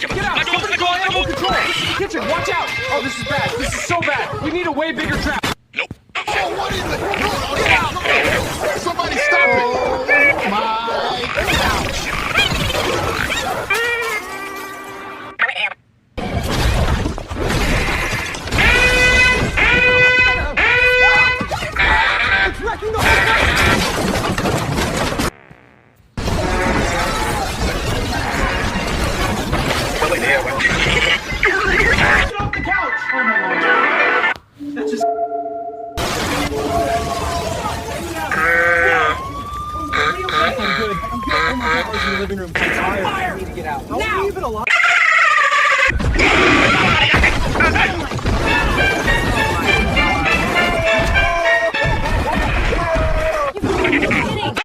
Get out! Somebody call animal control! This is the kitchen! Watch out! Oh, this is bad! This is so bad! We need a way bigger trap! Nope. Oh, what is it? Get out! Somebody stop it! Oh, my couch! It's wrecking the whole Get off the couch! Oh my god. That's just... I'm good. Oh my god, I was in the living room. I'm tired. I need to get out. How are you even alive?